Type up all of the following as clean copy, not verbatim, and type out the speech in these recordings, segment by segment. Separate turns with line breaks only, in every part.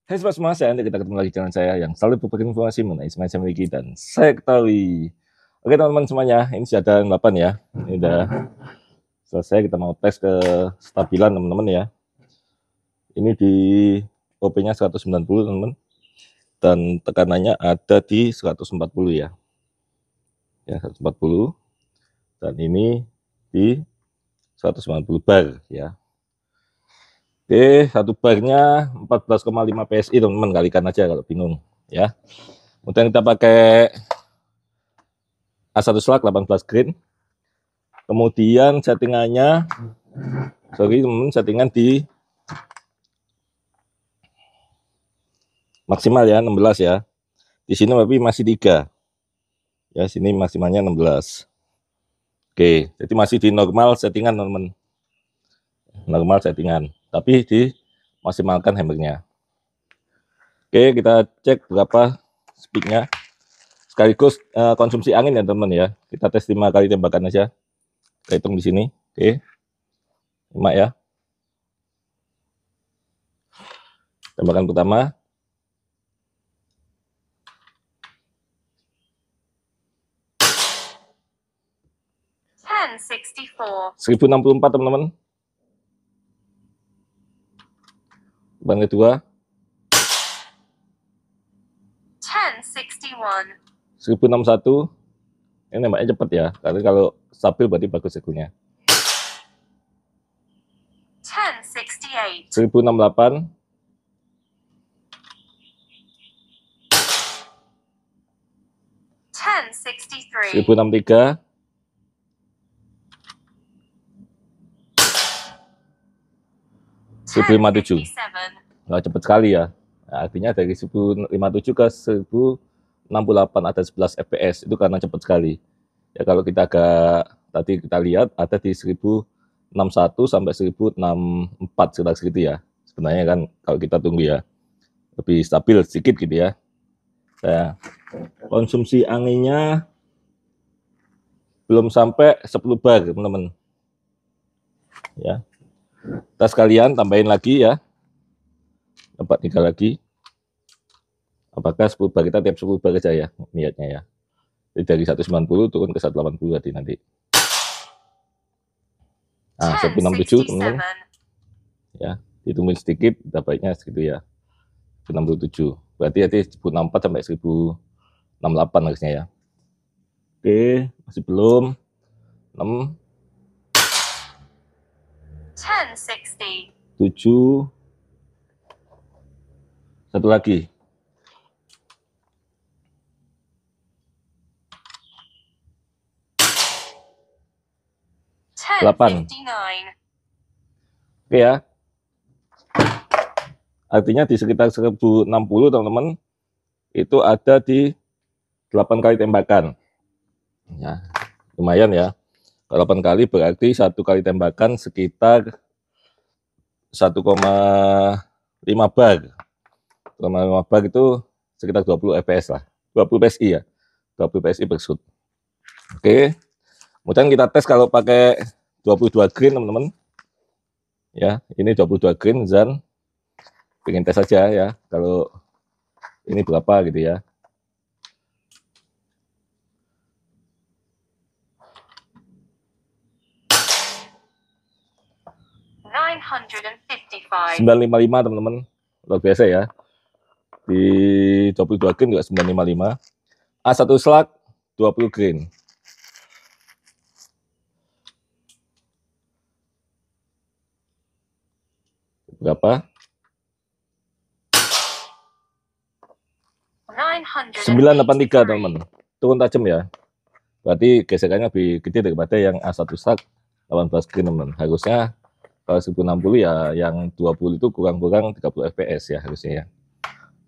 Hai sobat semua, saya Anda, kita ketemu lagi channel saya yang selalu berbagi informasi mengenai semuanya saya miliki dan saya ketahui. Oke teman-teman semuanya, ini sudah ada 8 ya. Ini udah selesai, kita mau tes ke stabilan teman-teman ya. Ini di OP-nya 190 teman-teman. Dan tekanannya ada di 140 ya. Ya, 140. Dan ini di 190 bar ya. Oke, satu barnya 14,5 PSI teman-teman, kalikan aja kalau bingung ya. Kemudian kita pakai A1 slug 18 green. Kemudian settingannya, teman-teman, settingan di maksimal ya 16 ya. Di sini tapi masih 3. Ya, sini maksimalnya 16. Oke, jadi masih di normal settingan teman-teman. Normal settingan, tapi di maksimalkan hammernya. Oke, kita cek berapa speednya. Sekaligus konsumsi angin ya teman-teman ya. Kita tes 5 kali tembakan aja. Kita hitung di sini. Oke. 5 ya. Tembakan pertama. 1064 teman-teman. Tembakan kedua. 1061. Ini nembaknya cepet ya, karena kalau stabil berarti bagus segunya. 1068. 1063. 1057. Nggak cepet sekali ya. Nah, artinya dari 1057 ke 1068 ada 11 fps, itu karena cepet sekali. Ya kalau kita agak tadi kita lihat ada di 1061 sampai 1064 sekitar segitu ya. Sebenarnya kan kalau kita tunggu ya lebih stabil sedikit gitu ya. Nah, konsumsi anginnya belum sampai 10 bar teman-teman. Ya. Kita sekalian tambahin lagi ya. Dapat 3 lagi. Apakah 10 bar, kita tiap 10 bar aja ya niatnya ya. Jadi dari 190 turun ke 180 berarti nanti. Nah, 167 teman-teman. Ya, ditungguin sedikit, dapatnya segitu ya. 167. Berarti nanti 1064 sampai 1068 harusnya ya. Oke, masih belum. 6 7. Satu lagi. 8. Oke ya. Artinya di sekitar 1060 teman-teman, itu ada di 8 kali tembakan. Ya, lumayan ya. Kalau 8 kali berarti 1 kali tembakan sekitar 1,5 bar. 1,5 bar itu sekitar 20 fps lah. 20 PSI ya. 20 PSI per shoot. Oke. Kemudian kita tes kalau pakai 22 green teman-teman. Ya, ini 22 green dan pengen tes saja ya kalau ini berapa gitu ya. $955 teman-teman, luar biasa ya. Di 22 green juga 955. A1 slug 20 green. Berapa? 983 teman-teman. Turun tajam ya. Berarti gesekannya lebih gede daripada yang A1 slug 18 green teman-teman. Harusnya kalau 1060 ya yang 20 itu kurang-kurang 30 fps ya harusnya ya.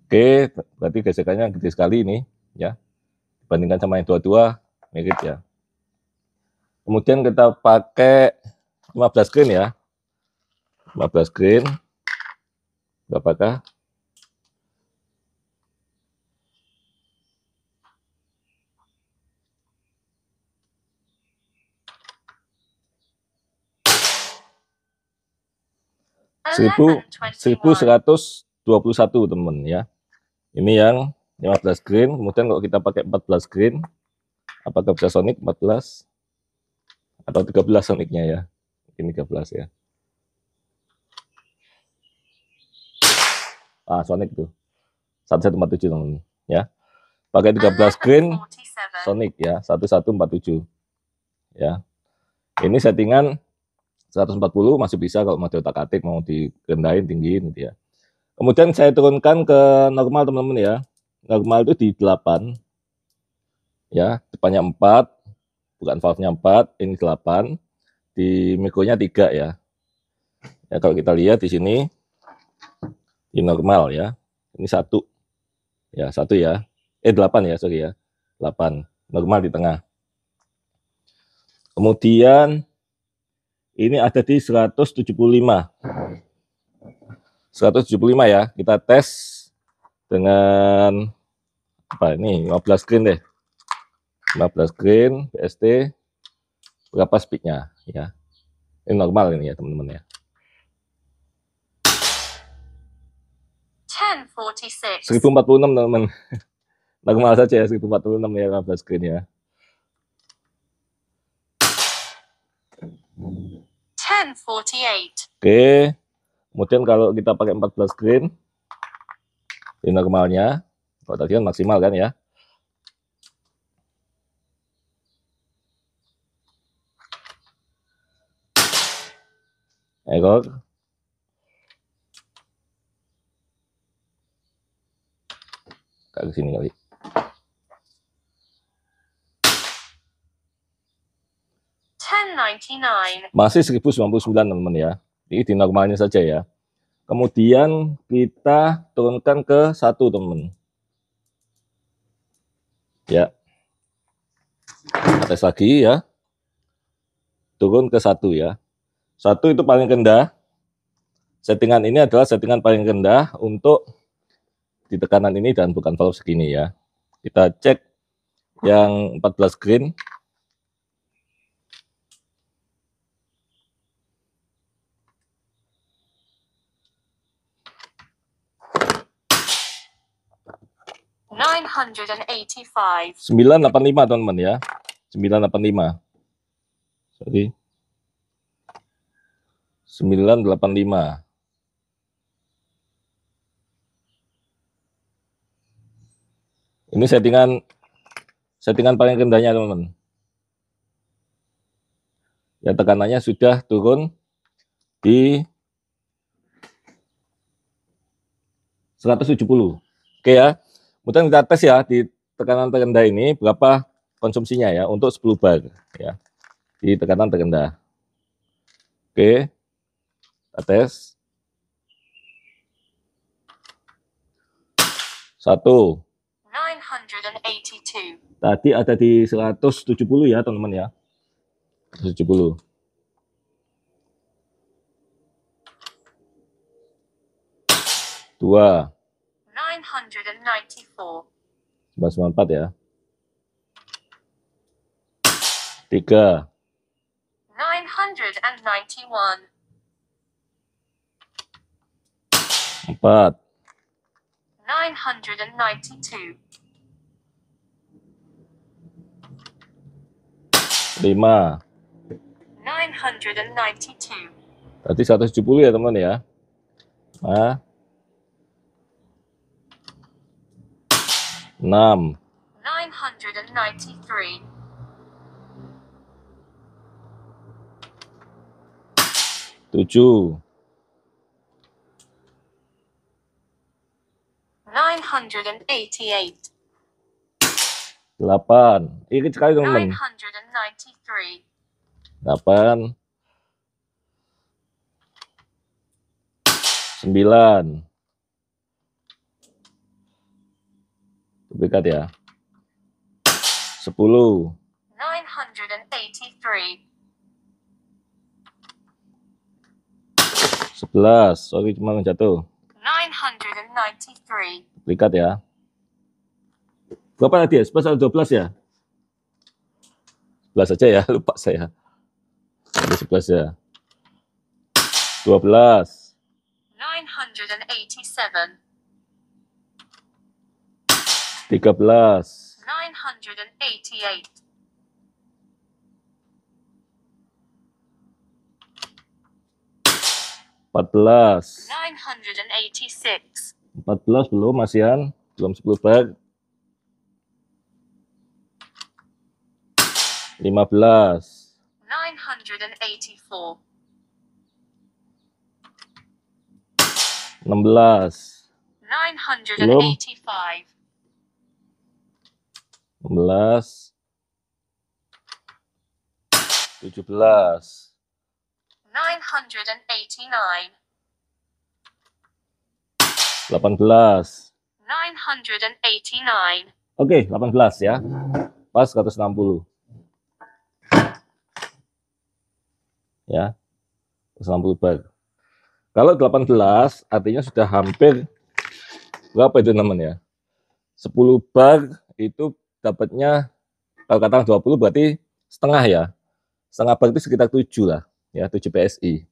Oke, berarti gesekannya gede sekali ini ya. Dibandingkan sama yang 22 mirip ya. Kemudian kita pakai 15 green ya. 15 green. Berapakah? 1123. 21 teman ya. Ini yang 15 green, kemudian kalau kita pakai 14 green, apakah bisa Sonic 14 atau 13 Sonicnya ya? Ini 13 ya. Sonic tuh 1147 teman ya. Pakai 13 green Sonic ya, 1147 ya. Ini settingan 140 masih bisa kalau mau diotak-atik, mau direndahin, tinggiin gitu ya. Kemudian saya turunkan ke normal teman-teman ya. Normal itu di 8 ya, depannya 4, bukan valve-nya 4, ini 8, di mikronya 3 ya. Ya kalau kita lihat di sini di normal ya. Ini 1 ya, 1 ya. 8 ya, sorry ya. 8 normal di tengah. Kemudian ini ada di 175. 175 ya. Kita tes dengan apa ini? 15 green deh. 15 green BST, berapa speednya ya. Ini normal ini ya teman-teman ya. 1046 teman-teman. Normal saja ya, 1046 ya, 15 green ya.
1048.
Oke. Kemudian kalau kita pakai 14 green di normalnya, kalau tadi kan maksimal kan ya. Error. Ke sini kali. Masih 1099 teman-teman ya. Ini di normalnya saja ya. Kemudian kita turunkan ke 1 teman-teman. Ya. Tes lagi ya. Turun ke 1 ya. 1 itu paling rendah. Settingan ini adalah settingan paling rendah untuk di tekanan ini dan bukan valve segini ya. Kita cek yang 14 green.
$985.
985 teman-teman ya. 985. Sorry. 985. Ini settingan paling rendahnya teman-teman. Ya tekanannya sudah turun di 170. Oke ya. Kemudian kita tes ya di tekanan terendah ini berapa konsumsinya ya untuk 10 bar ya. Di tekanan terendah. Oke. Kita tes. 1.
982.
Tadi ada di 170 ya teman-teman ya. 170. 2.
994.
994 ya. 3.
991.
4.
992.
5.
992.
Tadi 170 ya teman ya. Nah. 6.
993.
7.
988.
8. Ini sekali teman-teman.
993.
8. 9. Dekat ya. 10.
983.
11. Sorry cuma jatuh.
993.
Dekat ya. Berapa tadi ya? 11 atau 12 ya? 11 saja ya, lupa saya. Ada 11 ya. 12.
900. 987.
13,
988.
14,
986.
14 belum, masihan, belum 10 bag. 15,
984.
16,
985.
16, 17,
989.
18.
989.
Oke, 18 ya. Pas 160. Ya. 160 bar. Kalau 18 artinya sudah hampir berapa itu teman-teman ya? 10 bar itu dapatnya kalau katakan 20 berarti setengah ya. Setengah bar itu sekitar 7 lah, ya, 7 PSI.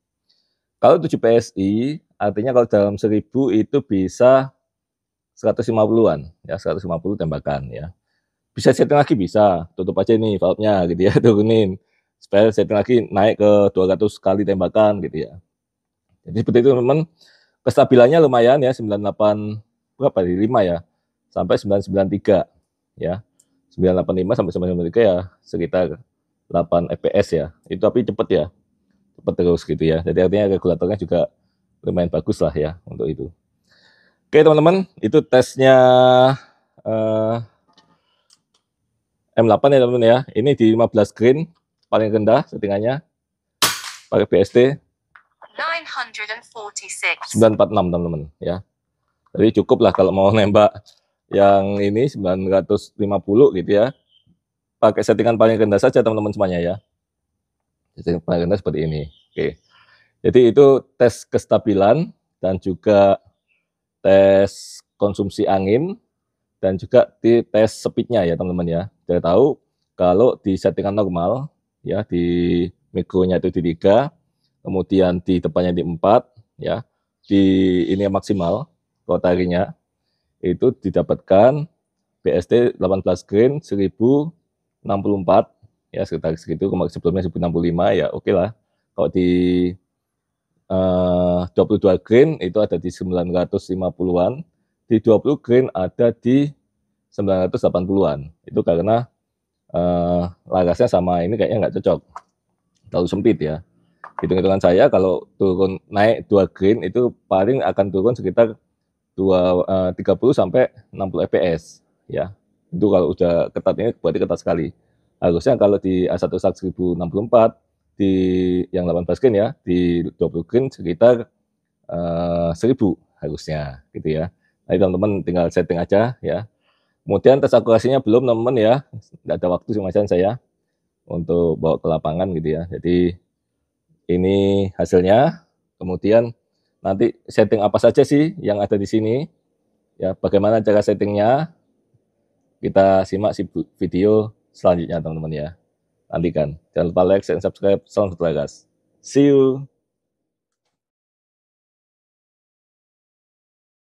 Kalau 7 PSI artinya kalau dalam 1000 itu bisa 150-an ya, 150 tembakan ya. Bisa setting lagi, bisa tutup aja nih valve-nya gitu ya, turunin supaya setting lagi naik ke 200 kali tembakan gitu ya. Jadi seperti itu teman-teman. Kestabilannya lumayan ya, 98 berapa di 5 ya, sampai 993 ya. 985 sampai 993 ya sekitar 8 fps ya. Itu tapi cepet ya. Cepet terus gitu ya. Jadi artinya regulatornya juga lumayan bagus lah ya untuk itu. Oke teman-teman, itu tesnya M8 ya teman-teman ya. Ini di 15 green paling rendah settingannya pakai BST
946.
946 teman-teman ya. Jadi cukup lah kalau mau nembak yang ini 950 gitu ya. Pakai settingan paling rendah saja teman-teman semuanya ya. Settingan paling rendah seperti ini. Oke. Jadi itu tes kestabilan dan juga tes konsumsi angin dan juga di tes speednya ya teman-teman ya. Kita tahu kalau di settingan normal ya di mikronya itu di 3, kemudian di depannya di 4 ya. Di ini yang maksimal rotarinya itu didapatkan BST 18 grain 1064 ya, sekitar segitu. Sebelumnya 1065 ya, oke lah. Kalau di 22 grain itu ada di 950-an, di 20 grain ada di 980-an. Itu karena larasnya sama ini kayaknya nggak cocok, terlalu sempit ya. Hitung-hitungan saya kalau turun naik 2 grain itu paling akan turun sekitar 30 sampai 60 fps ya. Itu kalau udah ketat, ini berarti ketat sekali. Harusnya kalau di A1 SAT 1064 di yang 18 grain ya, di 20 grain sekitar 1000 harusnya gitu ya. Nah, teman-teman tinggal setting aja ya. Kemudian tes akurasinya belum teman-teman ya, nggak ada waktu semacam saya untuk bawa ke lapangan gitu ya. Jadi ini hasilnya. Kemudian nanti setting apa saja sih yang ada di sini ya, bagaimana cara settingnya kita simak video selanjutnya teman-teman ya. Nantikan, jangan lupa like, share, dan subscribe. Salam satu, see you.